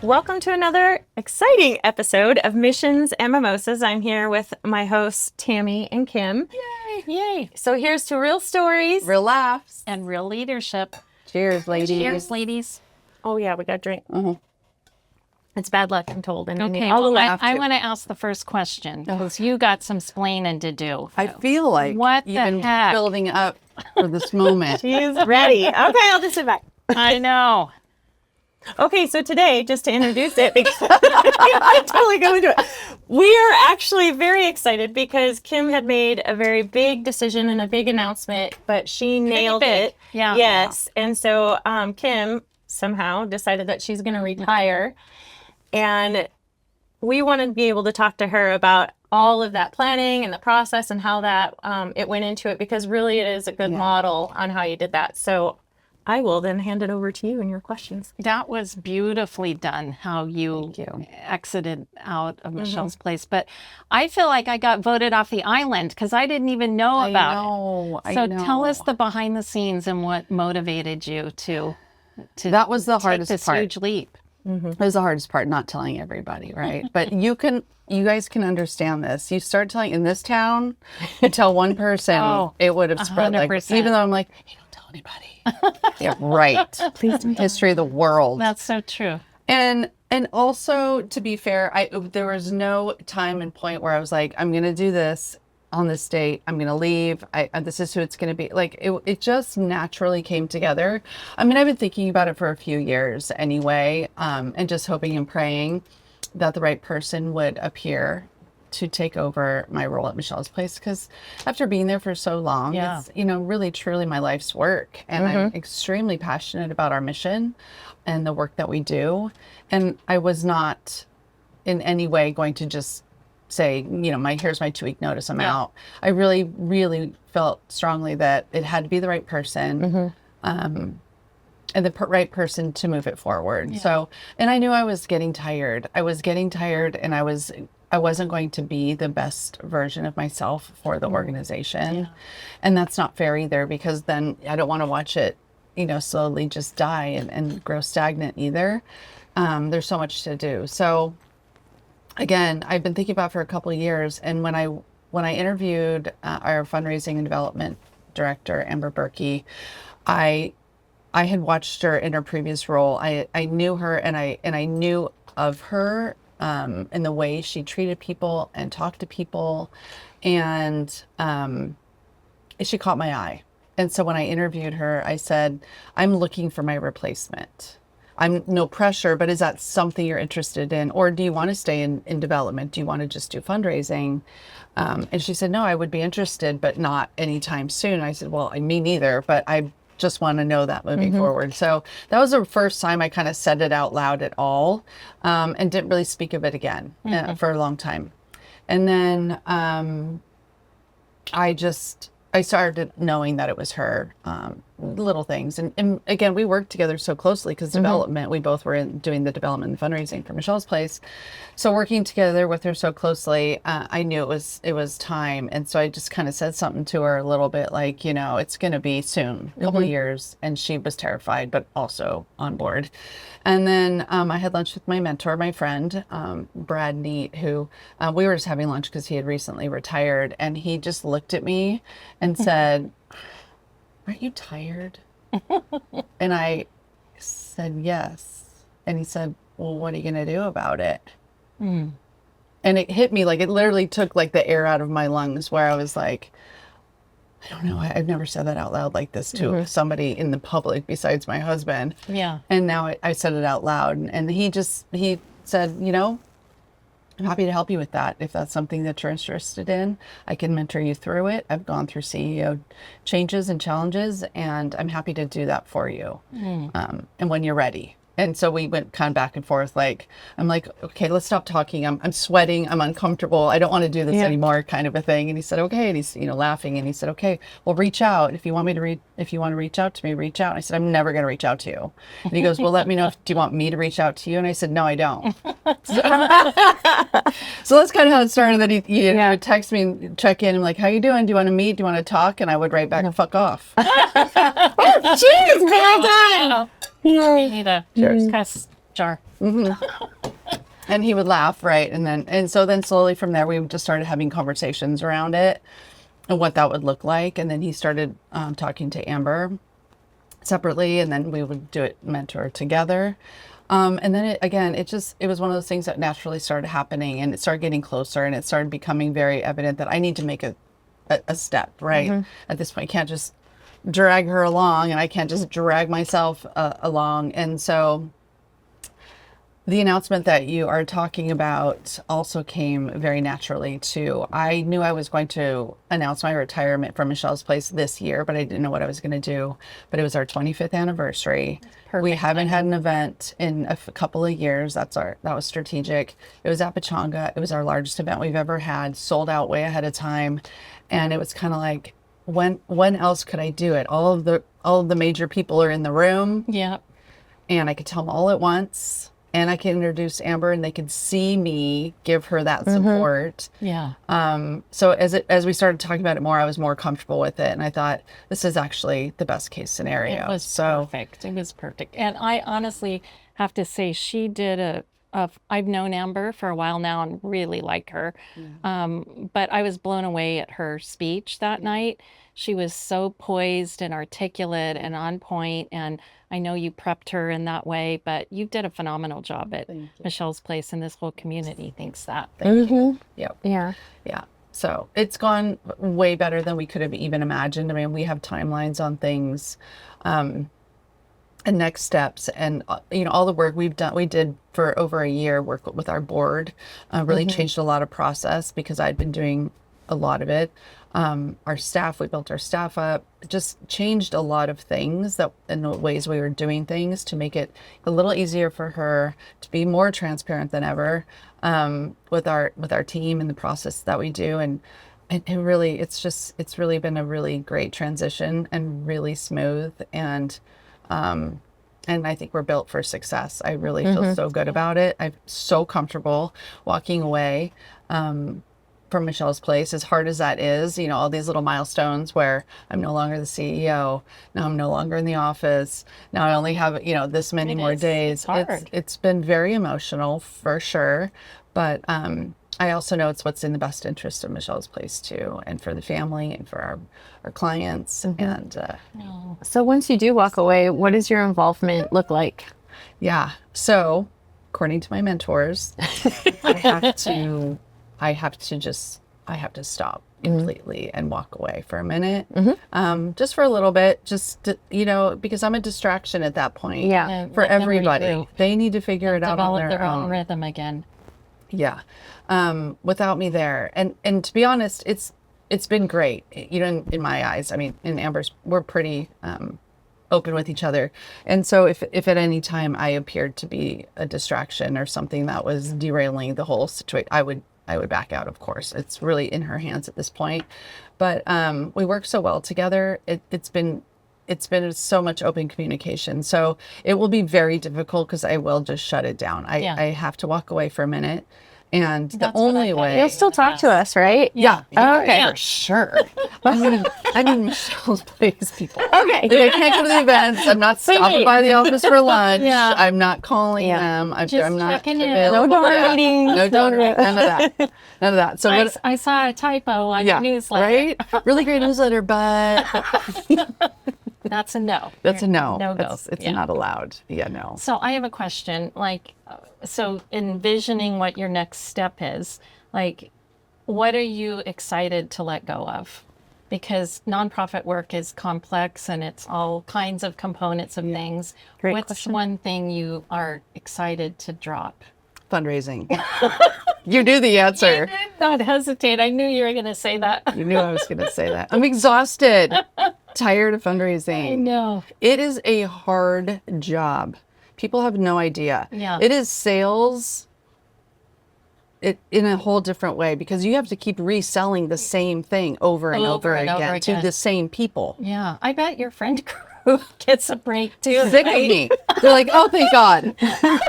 Welcome to another exciting episode of Missions and Mimosas. I'm here with my hosts, Tammy and Kim. Yay! Yay! So here's to real stories. Real laughs. And real leadership. Cheers, ladies. Cheers, ladies. Oh, yeah, we got a drink. Uh-huh. It's bad luck, I'm told. And Okay, all the well, laugh I too. want to ask the first question because you got some splaining to do. I feel like What you've the been heck? building up for this moment. She's ready. Okay, I'll just sit back. I know. Okay, so today, just to introduce it, because I totally go into it, we are actually very excited because Kim had made a very big decision and a big announcement, but she nailed big. it. Yeah. Yes, and so Kim somehow decided that she's going to retire, and we want to be able to talk to her about all of that planning and the process and how that it went into it, because really it is a good model on how you did that. So I will then hand it over to you and your questions. That was beautifully done, how you exited out of Michelle's place. But I feel like I got voted off the island because I didn't even know about it. So tell us the behind the scenes and what motivated you to That was the take hardest this part. huge leap. It was the hardest part, not telling everybody, right? But you guys can understand this. You start telling in this town, you tell one person, it would have spread. Like, 100%. even though I'm like, hey, don't tell anybody. Yeah, right. Please don't. History of the world. That's so true. And also, to be fair, there was no time and point where I was like, I'm going to do this on this date. I'm going to leave. This is who it's going to be. Like, it just naturally came together. I mean, I've been thinking about it for a few years anyway, and just hoping and praying that the right person would appear to take over my role at Michelle's place, because after being there for so long, it's, really truly my life's work. And I'm extremely passionate about our mission and the work that we do. And I was not in any way going to just say, here's my 2-week notice, I'm out. I really, really felt strongly that it had to be the right person. And the right person to move it forward. So, and I knew I was getting tired. And I wasn't going to be the best version of myself for the organization. And that's not fair either, because then I don't want to watch it, slowly just die and grow stagnant either. There's so much to do. So again, I've been thinking about it for a couple of years. And when I interviewed our fundraising and development director, Amber Berkey, I had watched her in her previous role. I knew her, and I knew of her and the way she treated people and talked to people, and she caught my eye. And so when I interviewed her, I said, I'm looking for my replacement. I'm no pressure, but is that something you're interested in? Or do you want to stay in development? Do you want to just do fundraising? And she said, no, I would be interested, but not anytime soon. I said, well, me neither, but I just want to know that moving forward. So that was the first time I kind of said it out loud at all, and didn't really speak of it again for a long time. And then I started knowing that it was her, little things. And again, we worked together so closely because development, we both were doing the development and fundraising for Michelle's place. So working together with her so closely, I knew it was time. And so I just kind of said something to her a little bit like, it's going to be soon, a couple of years. And she was terrified, but also on board. And then I had lunch with my mentor, my friend, Brad Neat, who we were just having lunch because he had recently retired. And he just looked at me and said, aren't you tired? And I said, yes. And he said, well, what are you going to do about it? And it hit me, like it literally took like the air out of my lungs, where I was like, I don't know. I've never said that out loud like this to somebody in the public besides my husband. Yeah. And now I said it out loud. And he said, I'm happy to help you with that. If that's something that you're interested in, I can mentor you through it. I've gone through CEO changes and challenges, and I'm happy to do that for you. And when you're ready. And so we went kind of back and forth. Like, I'm like, okay, let's stop talking. I'm sweating. I'm uncomfortable. I don't want to do this anymore, kind of a thing. And he said, okay. And he's, laughing. And he said, okay, well, reach out. If you want to reach out to me, reach out. And I said, I'm never going to reach out to you. And he goes, well, let me know. Do you want me to reach out to you? And I said, no, I don't. So that's kind of how it started. That he would text me and check in. I'm like, how you doing? Do you want to meet? Do you want to talk? And I would write back, fuck off. Oh, jeez, well done. You need to jar. And he would laugh, right? And so then slowly from there, we just started having conversations around it and what that would look like. And then he started talking to Amber separately, and then we would do it mentor together. And then it was one of those things that naturally started happening, and it started getting closer, and it started becoming very evident that I need to make a step, right? At this point, I can't just drag her along, and I can't just drag myself along. And so the announcement that you are talking about also came very naturally too. I knew I was going to announce my retirement from Michelle's Place this year, but I didn't know what I was going to do. But it was our 25th anniversary. We haven't had an event in a couple of years. That was strategic. It was at Pechanga. It was our largest event we've ever had, sold out way ahead of time. And it was kind of like, when else could I do it? All of the major people are in the room. Yeah. And I could tell them all at once. And I can introduce Amber, and they could see me give her that support. Yeah. So as we started talking about it more, I was more comfortable with it, and I thought this is actually the best case scenario. It was perfect. It was perfect. And I honestly have to say, she did I've known Amber for a while now and really like her. But I was blown away at her speech that night. She was so poised and articulate and on point, and I know you prepped her in that way, but you did a phenomenal job at Michelle's Place, and this whole community thinks that. Thank you. Yep. Yeah. Yeah. So it's gone way better than we could have even imagined. I mean, we have timelines on things, and next steps, and all the work we did for over a year, work with our board, really changed a lot of process because I'd been doing a lot of it. Our staff, we built our staff up, just changed a lot of things in the ways we were doing things to make it a little easier for her, to be more transparent than ever, with our team and the process that we do. And really, it's really been a really great transition and really smooth. And I think we're built for success. I really feel so good about it. I'm so comfortable walking away from Michelle's Place, as hard as that is. All these little milestones where I'm no longer the CEO. Now I'm no longer in the office. Now I only have, this many more days. It's hard. It's been very emotional for sure. But I also know it's what's in the best interest of Michelle's Place too, and for the family and for our clients. And So once you do walk away, what does your involvement look like? yeah, so according to my mentors, I have to stop completely and walk away for a minute, just for a little bit, because I'm a distraction at that point. Yeah. For everybody, they need to figure it out on Develop their their own own. rhythm again. Yeah. Without me there. And to be honest, it's been great, in my eyes. I mean, in Amber's, we're pretty open with each other. And so if at any time I appeared to be a distraction or something that was derailing the whole situation, I would back out, of course. It's really in her hands at this point. But we work so well together. It's been so much open communication. So it will be very difficult because I will just shut it down. I have to walk away for a minute. And the only way You'll still talk to us, right? Yeah. Okay. For sure. I mean Michelle's Place people. Okay. They can't go to the events. I'm not stopping by the office for lunch. Yeah. I'm not calling them. I'm not checking in. available. No donor meetings. No donor. None of that. None of that. So I saw a typo on your newsletter. right? Really great newsletter, but That's a no. that's a no. No go. It's Yeah. not allowed. Yeah, no. So I have a question. So envisioning what your next step is, what are you excited to let go of? Because nonprofit work is complex and it's all kinds of components of things. Great What's question. one thing you are excited to drop? Fundraising. You knew the answer. Did not hesitate. I knew you were going to say that. You knew I was going to say that. I'm exhausted. Tired of I fundraising. know. It is a hard job. People have no idea. Yeah. It is sales in a whole different way, because you have to keep reselling the same thing over and over again to the same people. Yeah. I bet your friend group gets a break too. Sick of me. They're like, oh, thank God. Thank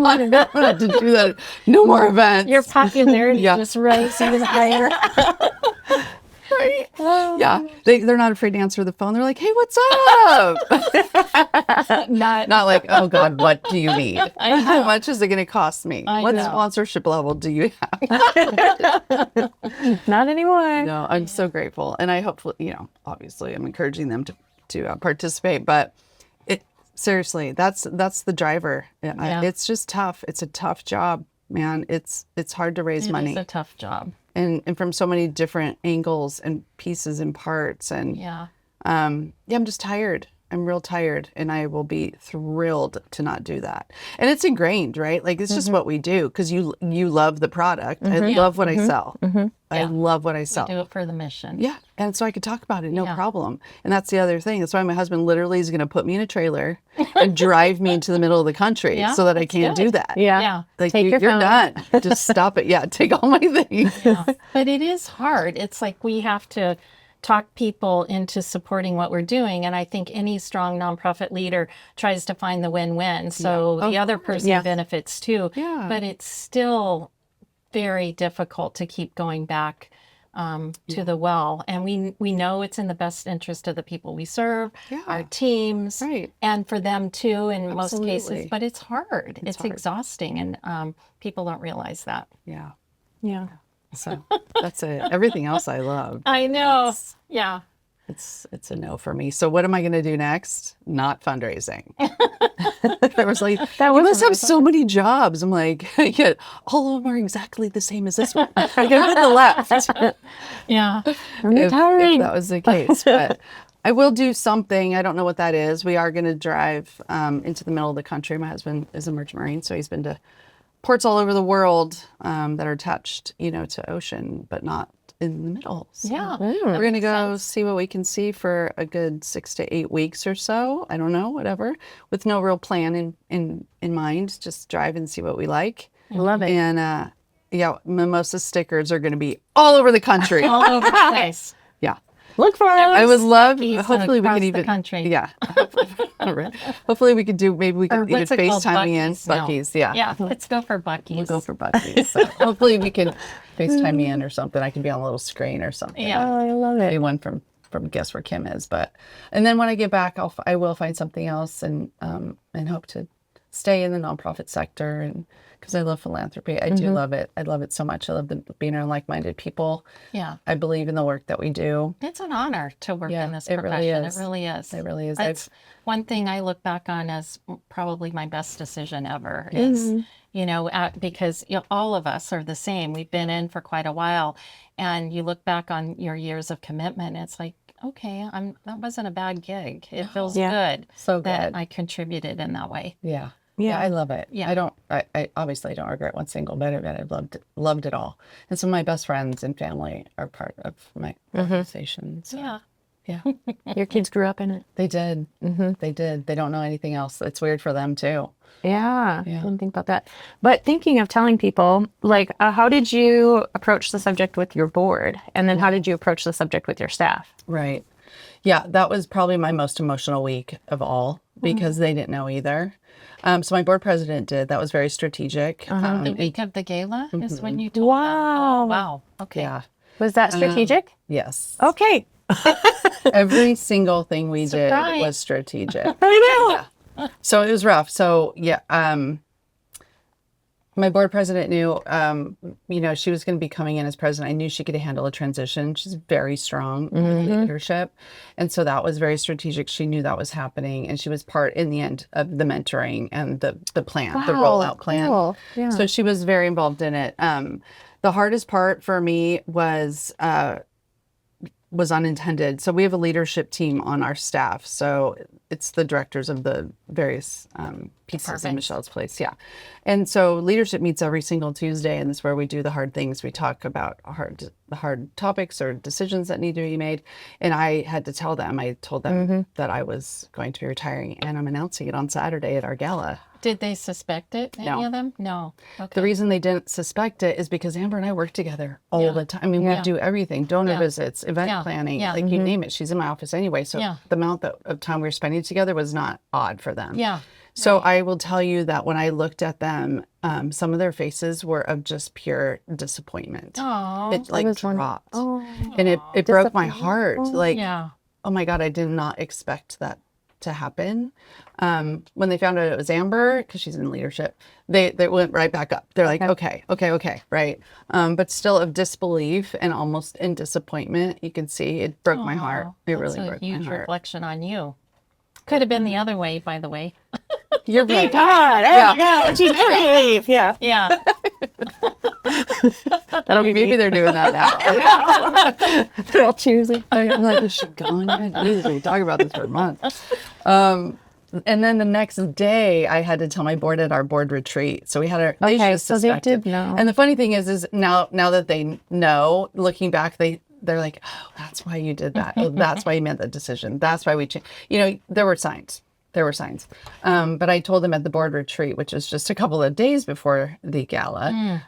God I don't have to do that. No more events. Your popularity Yeah. just rose even higher. Right? Yeah, Yeah, they're not afraid to answer the phone. They're like, "Hey, what's up?" not like, "Oh God, what do you need? How much is it going to cost me? What sponsorship level do you have?" Not anymore. No, I'm so grateful, and I hopefully, obviously, I'm encouraging them to participate. But seriously, that's the driver. It's just tough. It's a tough job, man. It's hard to raise money. It's a tough job. And from so many different angles and pieces and parts. And I'm just tired. I'm real tired, and I will be thrilled to not do that. And it's ingrained, right? Like, it's just what we do, because you love the product. I love what I sell. I love what I sell. We do it for the mission. Yeah. And so I could talk about it, no problem. And that's the other thing. That's why my husband literally is going to put me in a trailer and drive me into the middle of the country so that I can't do that. Yeah. Like, Take your you're phone. done. Just stop it. Yeah. Take all my things. But it is hard. It's like we have to talk people into supporting what we're doing. And I think any strong nonprofit leader tries to find the win-win. So the other person benefits too. Yeah. But it's still very difficult to keep going back to the well. And we know it's in the best interest of the people we serve, our teams, and for them too in most cases. But it's hard. It's hard. Exhausting. And people don't realize that. Yeah. Yeah. So that's it. Everything else I love. I know. It's a no for me. So what am I going to do next? Not fundraising. There was like, you must have so many jobs. I'm like, yeah, all of them are exactly the same as this one. I go to the left. Yeah. If that was the case. But I will do something. I don't know what that is. We are going to drive into the middle of the country. My husband is a merchant marine, so he's been to ports all over the world that are touched, to ocean, but not in the middle. So we're going to go see what we can see for a good 6 to 8 weeks or so. I don't know, whatever, with no real plan in mind. Just drive and see what we like. Love it. And mimosa stickers are going to be all over the country. All over the place. Yeah. Look for it. I would love, hopefully we could even, country. Yeah. Hopefully we could do, maybe we could even FaceTime me in. Buc-ee's, Yeah, let's go for Buc-ee's. We'll go for Buc-ee's. So hopefully we can FaceTime me in or something. I can be on a little screen or something. Yeah. Oh, I love it. Maybe one from guess where Kim is. And then when I get back, I will find something else and hope to stay in the nonprofit sector, and because I love philanthropy. I do love it. I love it so much. I love being around like-minded people. Yeah. I believe in the work that we do. It's an honor to work in this profession. Really is. It really is. It really is. It's one thing I look back on as probably my best decision ever is, because all of us are the same. We've been in for quite a while, and you look back on your years of commitment, it's like, okay, that wasn't a bad gig. It feels good so that good. I contributed in that way. Yeah. Yeah, I love it. Yeah. I obviously don't regret one single bit of it. I've loved it all. And some of my best friends and family are part of my organization. So, yeah. Your kids grew up in it. They did. They did. They don't know anything else. It's weird for them too. Yeah. I didn't think about that. But thinking of telling people, like, how did you approach the subject with your board? And then how did you approach the subject with your staff? Right. Yeah, that was probably my most emotional week of all because they didn't know either. So my board president did. That was very strategic. The week of the gala is when you told them. Wow. Oh, wow. Okay. Yeah. Was that strategic? Yes. Okay. Every single thing we did was strategic. I know. So it was rough. So my board president knew, she was going to be coming in as president. I knew she could handle a transition. She's very strong in leadership. And so that was very strategic. She knew that was happening. And she was part in the end of the mentoring and the plan, the rollout plan. Cool. Yeah. So she was very involved in it. The hardest part for me was unintended. So we have a leadership team on our staff. So it's the directors of the various pieces of Michelle's place. Yeah. And so leadership meets every single Tuesday, and this is where we do the hard things. We talk about the hard topics or decisions that need to be made. And I had to tell them, I told them that I was going to be retiring, and I'm announcing it on Saturday at our gala. Did they suspect it, any of them? No. Okay. The reason they didn't suspect it is because Amber and I work together all the time. I mean, we do everything, donor visits, event planning, like you name it. She's in my office anyway. So the amount of time we were spending together was not odd for them. Yeah. So I will tell you that when I looked at them, some of their faces were of just pure disappointment. Oh, It like dropped. Oh, And it broke my disappointment. heart. Like, yeah. oh my God, I did not expect that to happen. When they found out it was Amber, because she's in leadership, they went right back up. They're like, okay, right. But still of disbelief and almost in disappointment, you can see it broke my heart. It really broke my Huge heart. reflection on you. Could have been the other way, by the way. You're right. God, oh God, she's never gonna leave. Yeah. Yeah. That'll be Maybe they're doing that now. They're all choosy. I'm like, is she gone yet? We've been talking about this for months. And then the next day, I had to tell my board at our board retreat. So we had our. They just so they suspected. did know. And the funny thing is now that they know, looking back, they're like, oh, that's why you did that. Oh, that's why you made that decision. That's why we changed. You know, there were signs. But I told them at the board retreat, which was just a couple of days before the gala.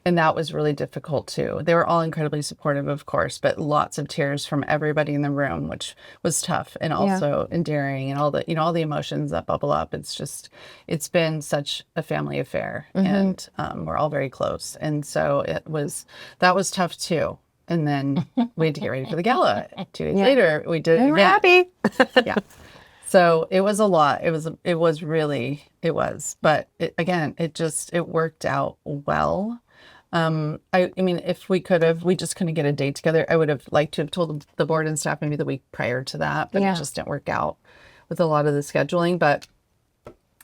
And that was really difficult too. They were all incredibly supportive, of course, but lots of tears from everybody in the room, which was tough and also endearing, and all the emotions that bubble up. It's been such a family affair, and we're all very close. And so that was tough too. And then we had to get ready for the gala. 2 days later, we did it We're again. happy. Yeah. So it was a lot. It was, but it worked out well. I mean, if we just couldn't get a date together. I would have liked to have told the board and staff maybe the week prior to that, but it just didn't work out with a lot of the scheduling. But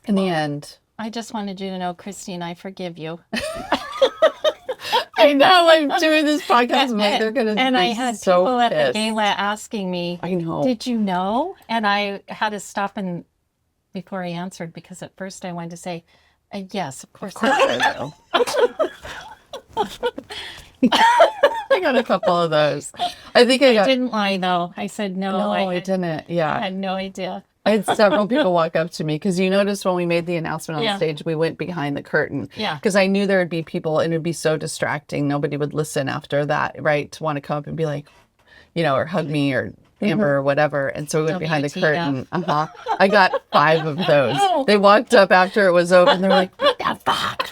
in the end, I just wanted you to know, Christine, I forgive you. I know I'm doing this podcast. They're going to And be I had so people at the pissed. gala asking me, I know. did you know? And I had to stop before I answered, because at first I wanted to say, yes, of course. I know. I got a couple of those. I think I didn't lie though. I said no. No, I didn't. Yeah. I had no idea. I had several people walk up to me, because you noticed when we made the announcement on stage, we went behind the curtain. Yeah. Because I knew there would be people, and it would be so distracting. Nobody would listen after that, right? To want to come up and be like, or hug me or Amber or whatever. And so we went behind the curtain. I got 5 of those. They walked up after it was over, and they're like, what the fuck?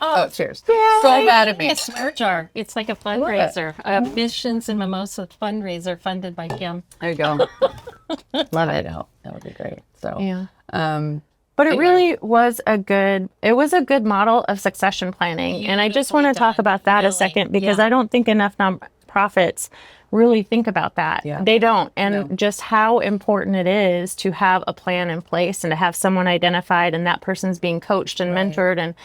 Oh, cheers. So mad at me. It's a swear jar. It's like a fundraiser. A Missions and Mimosas fundraiser funded by Kim. There you go. Love it. That would be great. So, Yeah. But it really was a good model of succession planning. And I just want to talk about that a second, because I don't think enough nonprofits really think about that. Yeah. They don't. And just how important it is to have a plan in place and to have someone identified, and that person's being coached and mentored and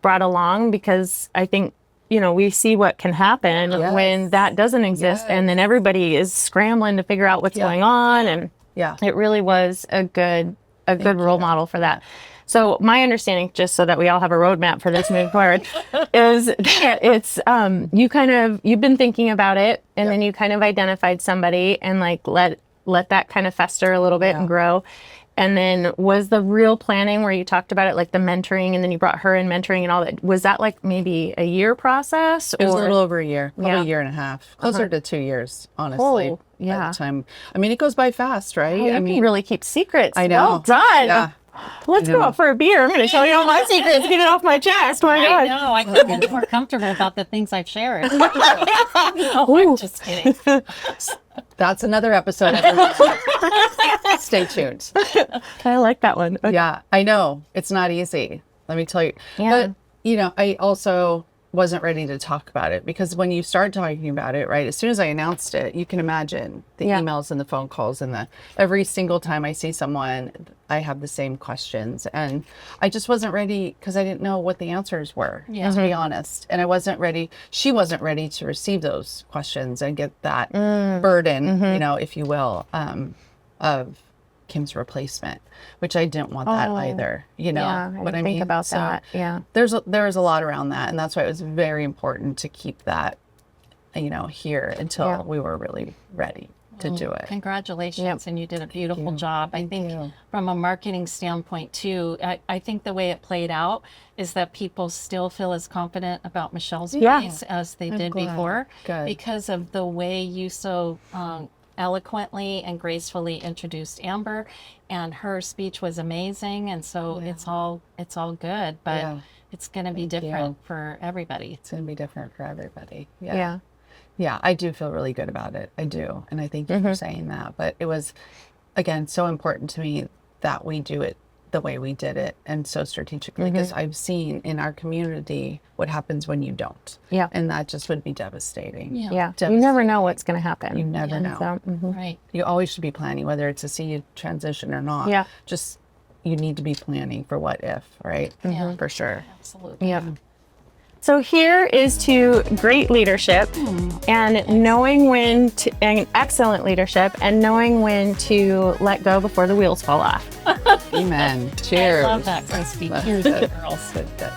brought along, because I think, we see what can happen when that doesn't exist, and then everybody is scrambling to figure out what's going on. And it really was a good role model for that. So my understanding, just so that we all have a roadmap for this moving forward, is that it's you've been thinking about it, and then you kind of identified somebody, and like let that kind of fester a little bit and grow. And then was the real planning where you talked about it, like the mentoring, and then you brought her in mentoring and all that. Was that like maybe a year process? It was a little over a year, probably a year and a half, closer to 2 years, honestly. Oh, yeah. At the time. I mean, it goes by fast, right? You can really keep secrets. I know. Well done. Yeah. Let's go out for a beer. I'm going to tell you all my secrets. Get it off my chest. My God. I know. I couldn't be more comfortable about the things I've shared. I'm just kidding. That's another episode. Stay tuned. I like that one. Okay. Yeah, I know. It's not easy. Let me tell you. Yeah. But, I also wasn't ready to talk about it, because when you start talking about it, right, as soon as I announced it, you can imagine the emails and the phone calls, and every single time I see someone, I have the same questions, and I just wasn't ready, because I didn't know what the answers were, to be honest. And I wasn't ready. She wasn't ready to receive those questions and get that burden, if you will, of Kim's replacement, which I didn't want that either. I didn't think about that. Yeah. There's a lot around that, and that's why it was very important to keep that, here until we were really ready to do it. Congratulations, and you did a beautiful job. I think from a marketing standpoint too, I think the way it played out is that people still feel as confident about Michelle's place as they did before, because of the way you so eloquently and gracefully introduced Amber, and her speech was amazing. And so it's all good, but it's going to be different for everybody. It's going to be different for everybody. Yeah. Yeah, I do feel really good about it. I do. And I thank you for saying that. But it was, again, so important to me that we do it the way we did it and so strategically, because I've seen in our community what happens when you don't. Yeah. And that just would be devastating. Yeah. You never know what's going to happen. You never know. So, Right. You always should be planning, whether it's a see transition or not. Yeah. Just, you need to be planning for what if, right? Yeah. For sure. Absolutely. yeah. So here is to great leadership and knowing when to, and excellent leadership and knowing when to let go before the wheels fall off. Amen. Cheers. I love that, Christy. That's Cheers, good. girls. Good, good.